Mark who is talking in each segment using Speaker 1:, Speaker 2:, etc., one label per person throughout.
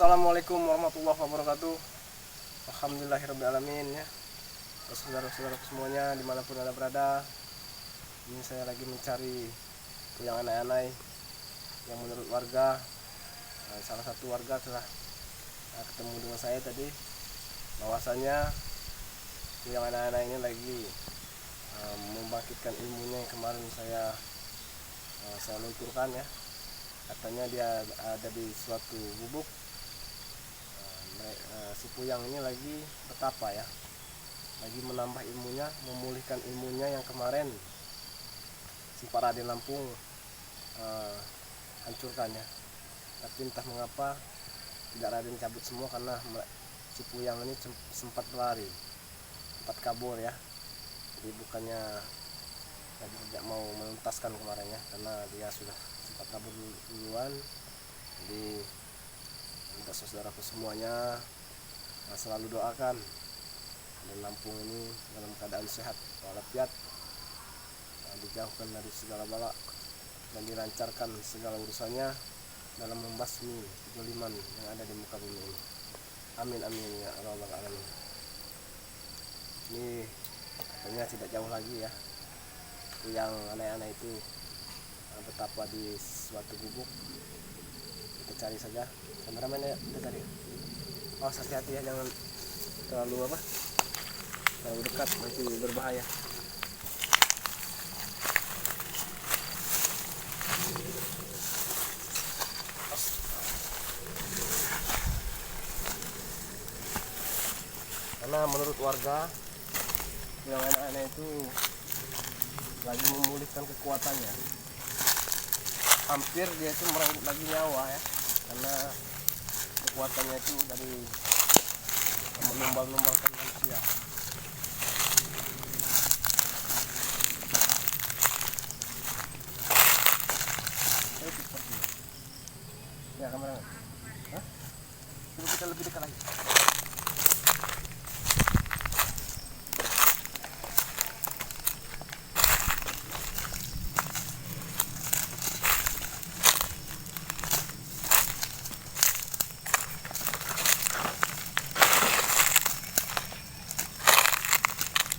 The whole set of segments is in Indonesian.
Speaker 1: Assalamualaikum warahmatullahi wabarakatuh. Alhamdulillahirrahmanirrahim ya. Saudara-saudara semuanya dimanapun anda berada, ini saya lagi mencari yang anai-anai yang menurut warga, salah satu warga telah ketemu dengan saya tadi, bahwasanya yang anai-anai ini lagi membangkitkan ilmunya yang kemarin saya lunturkan ya. Katanya dia ada di suatu gubuk. Si Puyang ini lagi betapa ya, lagi menambah ilmunya, memulihkan ilmunya yang kemarin si Pak Raden Lampung hancurkannya. Tapi entah mengapa tidak Raden cabut semua, karena si Puyang ini sempat berlari, sempat kabur ya. Jadi bukannya lagi tidak mau menuntaskan kemarin ya, karena dia sudah sempat kabur duluan. Jadi untuk saudaraku semuanya, selalu doakan dan Lampung ini dalam keadaan sehat walafiat, dijauhkan dari segala bala dan dilancarkan segala urusannya dalam membasmi kezaliman yang ada di muka bumi ini. Amin amin ya rabbal alamin. Ini katanya tidak jauh lagi ya, yang aneh-aneh itu betapa di suatu gubuk. Kita cari saja, kameramen ya, kita cari. Oh, hati-hati ya, jangan terlalu dekat, nanti berbahaya. Karena menurut warga, yang aneh-aneh itu lagi memulihkan kekuatannya. Hampir dia itu merenggut lagi nyawa ya, karena kekuatannya itu dari menumbal-numbalkan manusia. Itu seperti ya, kamera. Hah? Coba kita lebih dekat lagi.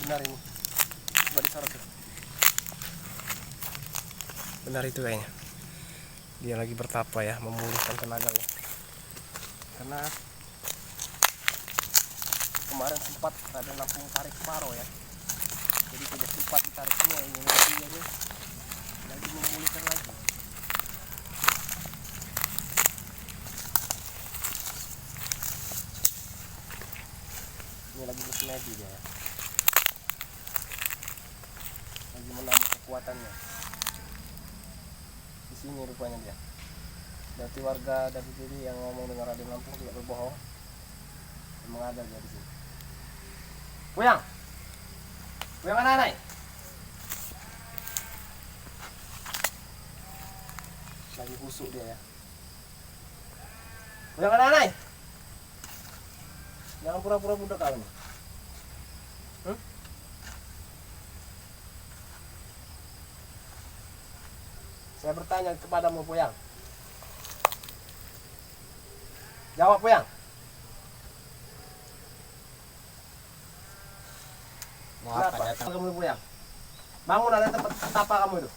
Speaker 1: Benar ini, coba disorot tuh. Benar itu kayaknya, dia lagi bertapa ya, memulihkan tenaganya. Karena kemarin sempat ada Lampung tarik separuh ya, jadi tidak sempat ditarik semua. Ini lagi memulihkan lagi. Ini lagi bersemedi dia ya, lagi menambah kekuatannya. Di sini rupanya dia. Berarti warga dari sini yang ngomong dengan Raden Lampung tidak berbohong. Memang ada dia di sini. Puyang anak-anak. Lagi busuk dia ya. Puyang anak-anak. Jangan pura-pura budak kau ini. Saya bertanya kepadamu, Puyang. Jawab, Puyang.
Speaker 2: Mau apa
Speaker 1: Kenapa?
Speaker 2: datang?
Speaker 1: Kamu, Puyang? Bangun, ada tempat apa kamu itu?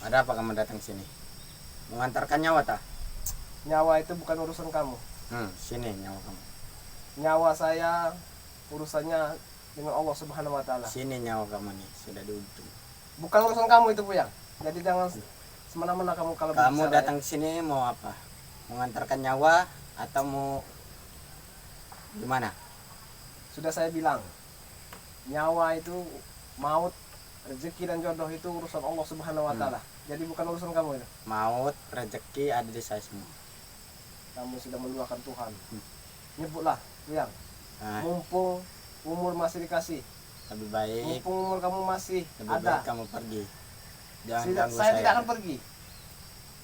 Speaker 2: Ada apa kamu datang sini? Mengantarkan nyawa tak?
Speaker 1: Nyawa itu bukan urusan kamu.
Speaker 2: Sini nyawa kamu.
Speaker 1: Nyawa saya urusannya dengan Allah Subhanahu wa taala.
Speaker 2: Sini nyawa kamu nih, sudah di ujung.
Speaker 1: Bukan urusan kamu itu, Puyang. Jadi jangan semena-mena kamu kalau
Speaker 2: Kamu
Speaker 1: berbicara,
Speaker 2: datang sini mau apa? Mengantarkan nyawa atau mau gimana?
Speaker 1: Sudah saya bilang, nyawa itu, maut, rezeki dan jodoh itu urusan Allah Subhanahu wa taala. Jadi bukan urusan kamu itu.
Speaker 2: Maut, rezeki ada di saya semua.
Speaker 1: Kamu sudah menduakan Tuhan. Nyebutlah, Puyang.
Speaker 2: Nah,
Speaker 1: Mumpung umur masih dikasih,
Speaker 2: lebih baik
Speaker 1: mumpung umur kamu masih ada,
Speaker 2: kamu pergi. Jangan ganggu
Speaker 1: saya
Speaker 2: saya.
Speaker 1: tidak akan pergi.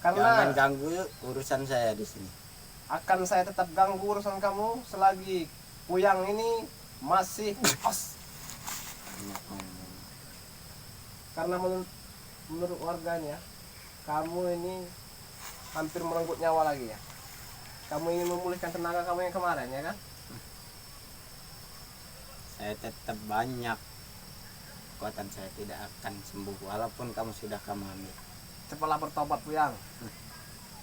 Speaker 1: Karena
Speaker 2: Jangan ganggu urusan saya di sini.
Speaker 1: akan saya tetap ganggu urusan kamu selagi Puyang ini masih os. Karena menurut warganya kamu ini hampir merenggut nyawa lagi ya. Kamu ingin memulihkan tenaga kamu yang kemarin, ya kan?
Speaker 2: Saya tetap banyak kekuatan, saya tidak akan sembuh walaupun kamu sudah kamu ambil.
Speaker 1: Cepatlah bertobat Puyang.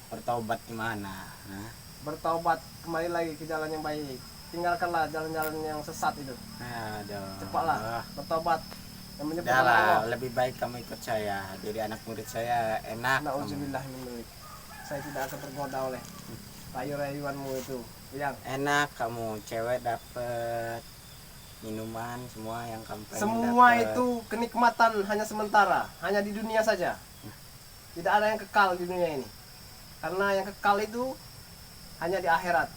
Speaker 2: Bertobat gimana? Hah?
Speaker 1: Bertobat, kembali lagi ke jalan yang baik. Tinggalkanlah jalan-jalan yang sesat itu.
Speaker 2: Aduh.
Speaker 1: Cepatlah bertobat dan menyebut
Speaker 2: Udah
Speaker 1: nama
Speaker 2: lah,
Speaker 1: Allah.
Speaker 2: lebih baik kamu ikut saya. Jadi anak murid saya enak. kamu.
Speaker 1: Nauzubillah min dzalik. Saya tidak akan tergoda oleh rayu-rayuanmu itu, Puyang.
Speaker 2: Enak kamu, cewek dapet, minuman semua yang kamu pengen
Speaker 1: Semua
Speaker 2: dapet.
Speaker 1: itu kenikmatan hanya sementara, hanya di dunia saja. Tidak ada yang kekal di dunia ini. Karena yang kekal itu hanya di akhirat.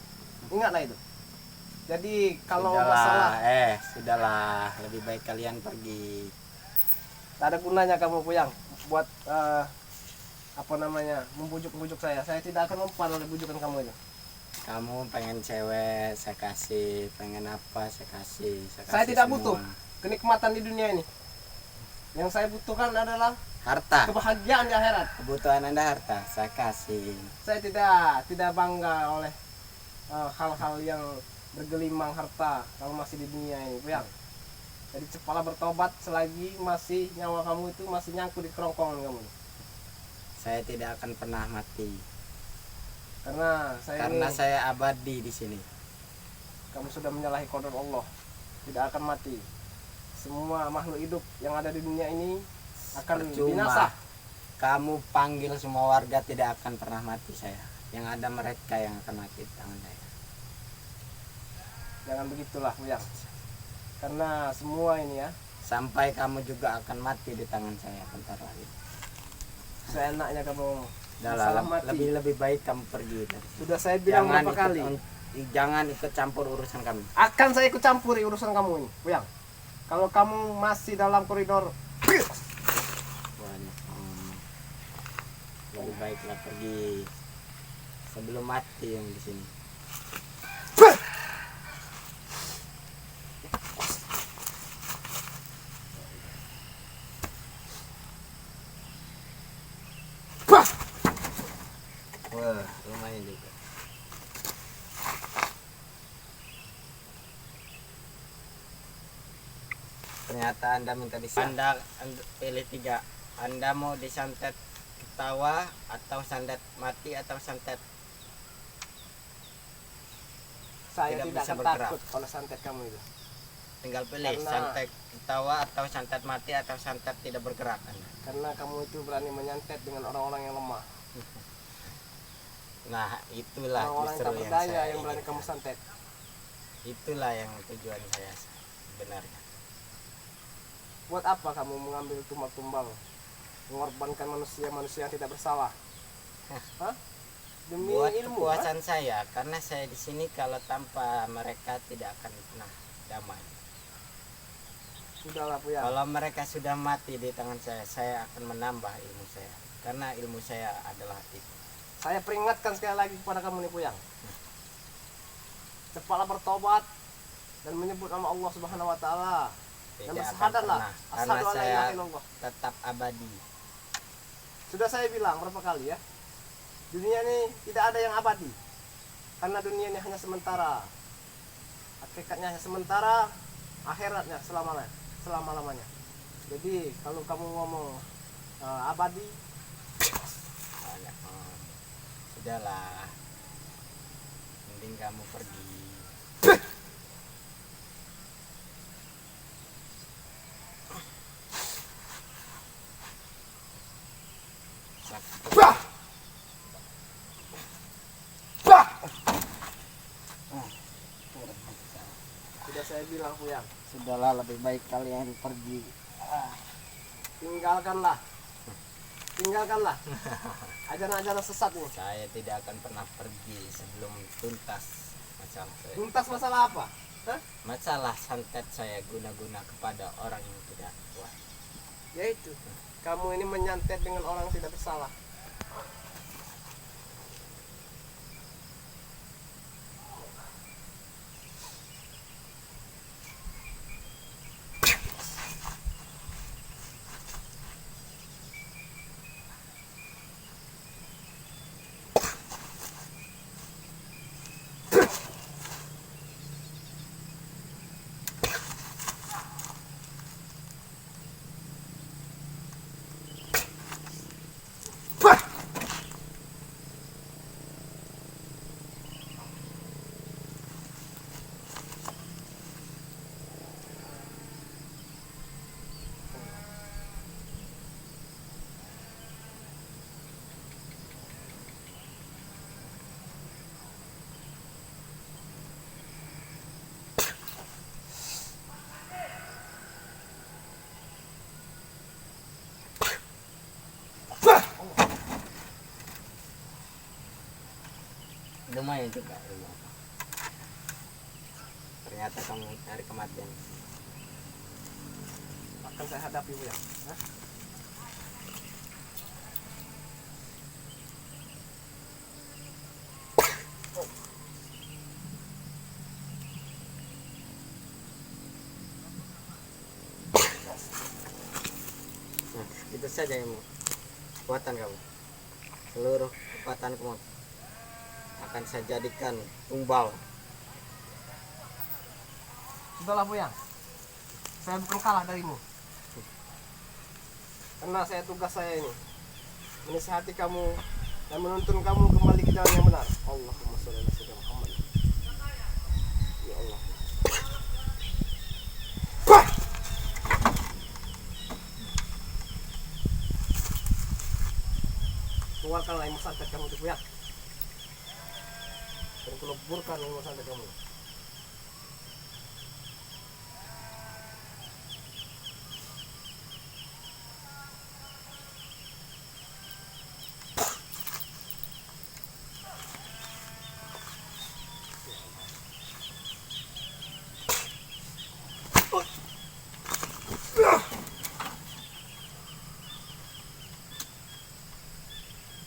Speaker 1: Ingatlah itu. Jadi kalau masalah
Speaker 2: Sudahlah, lebih baik kalian pergi.
Speaker 1: tak ada gunanya kamu Puyang buat membujuk-bujuk saya. Saya tidak akan mempan oleh bujukan kamu itu.
Speaker 2: Kamu pengen cewek, saya kasih. Pengen apa, saya kasih.
Speaker 1: Saya tidak
Speaker 2: semua.
Speaker 1: butuh kenikmatan di dunia ini. Yang saya butuhkan adalah
Speaker 2: Harta.
Speaker 1: kebahagiaan di akhirat.
Speaker 2: Kebutuhan Anda harta, saya kasih.
Speaker 1: Saya tidak bangga oleh hal-hal yang bergelimang harta kalau masih di dunia ini, Puyang. Jadi cepatlah bertobat selagi masih nyawa kamu itu masih nyangkut di kerongkongan kamu.
Speaker 2: Saya tidak akan pernah mati.
Speaker 1: Karena
Speaker 2: saya abadi di sini.
Speaker 1: kamu sudah menyalahi qadar Allah, tidak akan mati. Semua makhluk hidup yang ada di dunia ini akan binasa.
Speaker 2: Kamu panggil semua warga tidak akan pernah mati saya. Yang ada mereka yang akan mati di tangan saya.
Speaker 1: Jangan begitulah Puyang. Karena semua ini ya,
Speaker 2: Sampai kamu juga akan mati di tangan saya bentar lagi.
Speaker 1: seenaknya kamu
Speaker 2: Udah
Speaker 1: salah
Speaker 2: lah,
Speaker 1: mati.
Speaker 2: lebih baik kamu pergi.
Speaker 1: Sudah saya bilang berapa kali.
Speaker 2: Jangan ikut campur urusan kami.
Speaker 1: Akan saya ikut campuri urusan kamu ini, Puyang. Kalau kamu masih dalam koridor,
Speaker 2: Banyak. Lebih baiklah pergi sebelum mati yang di sini. Wah, lumayan juga. Ternyata Anda minta disantet. Anda pilih 3. Anda mau disantet ketawa atau santet mati atau santet
Speaker 1: saya
Speaker 2: Tidak
Speaker 1: tidak
Speaker 2: bisa
Speaker 1: akan
Speaker 2: bergerak.
Speaker 1: takut oleh santet kamu itu.
Speaker 2: tinggal pilih.
Speaker 1: Karena-
Speaker 2: Santet ketawa atau santet mati atau santet tidak bergerak Anda.
Speaker 1: Karena kamu itu berani menyantet dengan orang-orang yang lemah.
Speaker 2: Nah, itulah
Speaker 1: Orang-orang yang
Speaker 2: justru
Speaker 1: tak
Speaker 2: yang
Speaker 1: berdaya
Speaker 2: saya
Speaker 1: yang berani
Speaker 2: inginkan.
Speaker 1: kamu santet.
Speaker 2: Itulah yang tujuan saya sebenarnya.
Speaker 1: Buat apa kamu mengambil tumbal-tumbal, mengorbankan manusia-manusia yang tidak bersalah? Hah? Demi
Speaker 2: Buat
Speaker 1: ilmu,
Speaker 2: kepuasan saya, karena saya di sini kalau tanpa mereka tidak akan pernah damai.
Speaker 1: Sudahlah Puyang.
Speaker 2: Kalau mereka sudah mati di tangan saya akan menambah ilmu saya. Karena ilmu saya adalah itu.
Speaker 1: Saya peringatkan sekali lagi kepada kamu nih Puyang. Cepatlah bertobat dan menyebut nama Allah Subhanahu wa taala. Dan
Speaker 2: Tidak akan
Speaker 1: bersyahadatlah.
Speaker 2: pernah. Karena
Speaker 1: Asyhadu an la
Speaker 2: saya
Speaker 1: ilaha illallah.
Speaker 2: tetap abadi.
Speaker 1: Sudah saya bilang berapa kali ya. Dunia ini tidak ada yang abadi. Karena dunia ini hanya sementara. Hakikatnya hanya sementara, akhiratnya selama-lamanya. Jadi kalau kamu ngomong abadi,
Speaker 2: Banyak. Sudahlah. Mending kamu pergi.
Speaker 1: sudah saya bilang Puyang,
Speaker 2: Sudahlah, lebih baik kalian pergi.
Speaker 1: tinggalkanlah ajaran-ajaran sesat ini.
Speaker 2: Saya tidak akan pernah pergi sebelum tuntas masalah saya.
Speaker 1: Tuntas masalah apa? Hah?
Speaker 2: Masalah santet saya guna-guna kepada orang yang tidak kuat.
Speaker 1: Yaitu kamu ini menyantet dengan orang yang tidak bersalah.
Speaker 2: lumayan juga ilmu. Ternyata kamu dari kematian.
Speaker 1: Akan saya hadapi Buyang. Hah?
Speaker 2: Nah, itu saja ilmu. Kekuatan kamu. Seluruh kekuatan kamu akan saya jadikan tumbal.
Speaker 1: Sudahlah Buyang, saya bukan kalah darimu. Karena tugas saya ini menasihati kamu dan menuntun kamu kembali ke jalan yang benar. Allahumma sholli ala sayyidina Muhammad. Ya Allah. Keluarkanlah ilmu santet kamu itu Buyang. Dan kuleburkan ilmu santet kamu.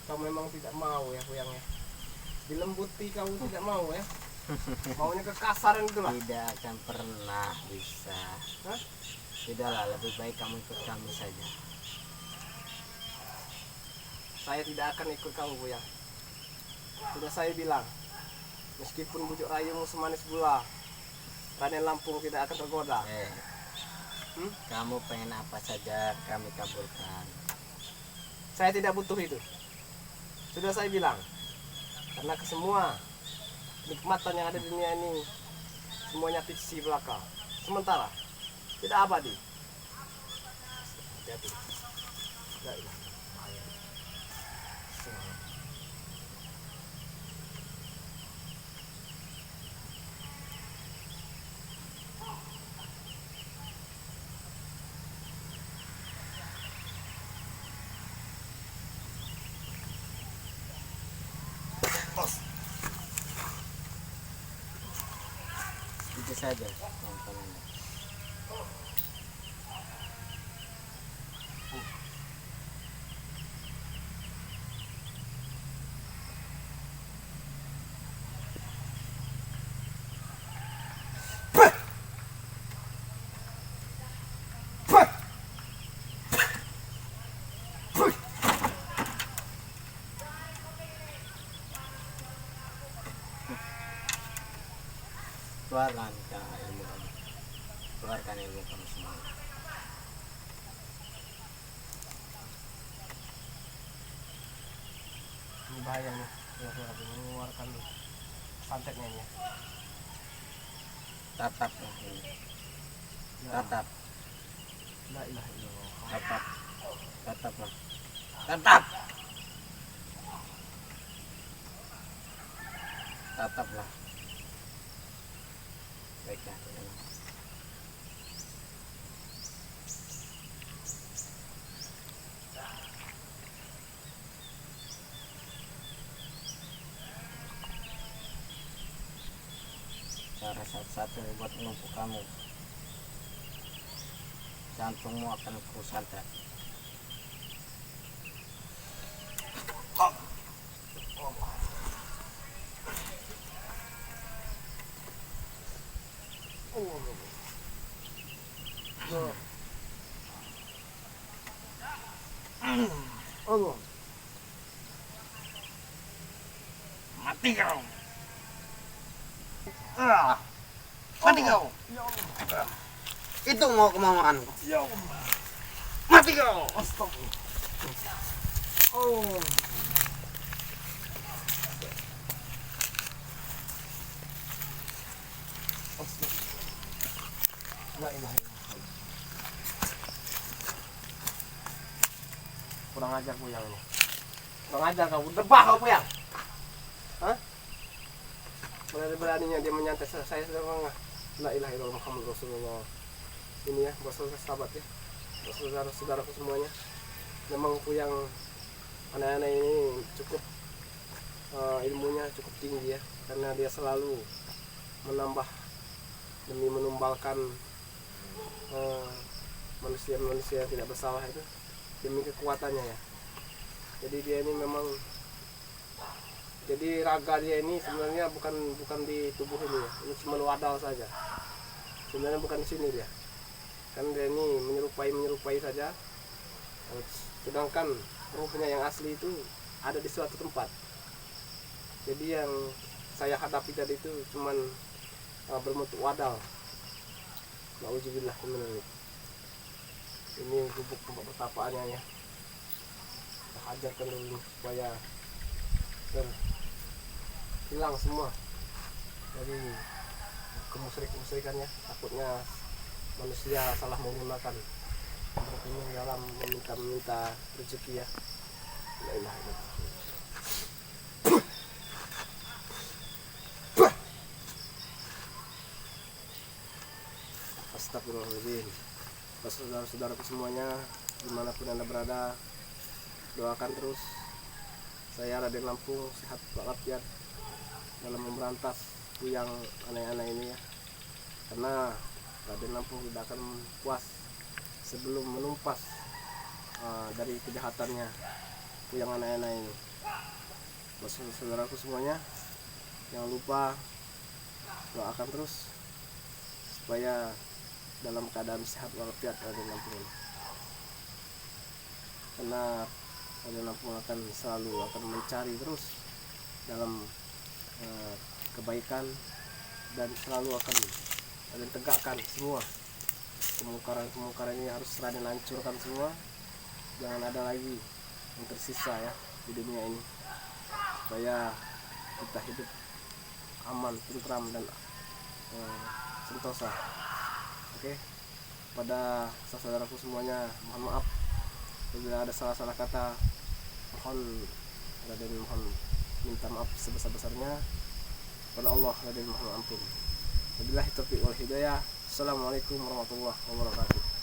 Speaker 1: Kamu memang tidak mau ya Buyang ya. Dilembuti kamu tidak mau ya. Maunya kekasaran itulah.
Speaker 2: Tidak akan pernah bisa.
Speaker 1: Hah?
Speaker 2: Sudahlah, lebih baik kamu ikut kami saja.
Speaker 1: Saya tidak akan ikut kamu Buyang. Sudah saya bilang, meskipun bujuk rayumu semanis gula, Raden Lampung tidak akan tergoda.
Speaker 2: Kamu pengen apa saja kami kabulkan.
Speaker 1: Saya tidak butuh itu. Sudah saya bilang, karena kesemua nikmatan yang ada di dunia ini semuanya fiksi belaka. Sementara tidak abadi. Hati-hati. La ilaha illallah.
Speaker 2: Itu saja tontonan. Keluarkan ilmu kamu. Keluarkan ilmu kamu semua.
Speaker 1: Ini bahaya nih. Ya, mengeluarkan santetnya ini.
Speaker 2: Tataplah ini. Tatap.
Speaker 1: La ilaha illallah.
Speaker 2: Tatap. Tataplah. Tatap. Tataplah. Baiklah. Cara satu-satu buat menumpuh kamu. Jantungmu akan kusantet.
Speaker 1: Allah.
Speaker 2: Mati kau. Mati kau. Itu mau kemauanku.
Speaker 1: Ya Allah.
Speaker 2: Mati kau.
Speaker 1: Astagfirullah. Oh. Astagfirullah. La ilaha illallah. Kurang ajar Buyang ini. Kurang ajar kau. Debah kau Buyang. Hah? Berani-beraninya dia menyantet saya sudah mengah. La ilaha illallah Muhammad Rasulullah. Ini ya, buat sahabat ya, buat saudara-saudaraku semuanya. Memang Buyang anak-anak ini cukup ilmunya cukup tinggi ya, karena dia selalu menambah demi menumbalkan manusia-manusia yang tidak bersalah itu demi kekuatannya ya. Jadi dia ini memang, jadi raga dia ini sebenarnya bukan di tubuh ini ya, ini cuma wadal saja. Sebenarnya bukan di sini dia, kan dia ini menyerupai saja. Sedangkan ruhnya yang asli itu ada di suatu tempat. Jadi yang saya hadapi tadi itu cuman berbentuk wadal. Nauzubillah min dzalik. Ini gubuk tempat pertapaannya ya. Kita hajarkan dulu supaya hilang semua dari kemusyrikannya. Takutnya manusia salah menggunakan tempat ini dalam meminta rezeki ya. La ilaha illallah. Astagfirullahaladzim. Saudara-saudaraku semuanya dimanapun anda berada, doakan terus saya Raden Lampung sehat walafiat dalam memberantas puyang aneh-aneh ini ya. Karena Raden Lampung tidak akan puas sebelum menumpas dari kejahatannya puyang aneh-aneh ini. Buat saudaraku semuanya, jangan lupa doakan terus supaya dalam keadaan sehat walafiat Raden Lampung ini. Karena Raden Lampung akan mencari terus dalam kebaikan, dan selalu akan Raden tegakkan semua kemungkaran ini. Harus Raden hancurkan semua, jangan ada lagi yang tersisa ya di dunia ini, supaya kita hidup aman, tentram, dan sentosa. Oke, pada saudaraku semuanya, mohon maaf apabila ada salah-salah kata. Raden mohon minta maaf sebesar-besarnya pada Allah. Raden mohon ampun. Wabillahi taufiq wal hidayah. Assalamualaikum warahmatullahi wabarakatuh.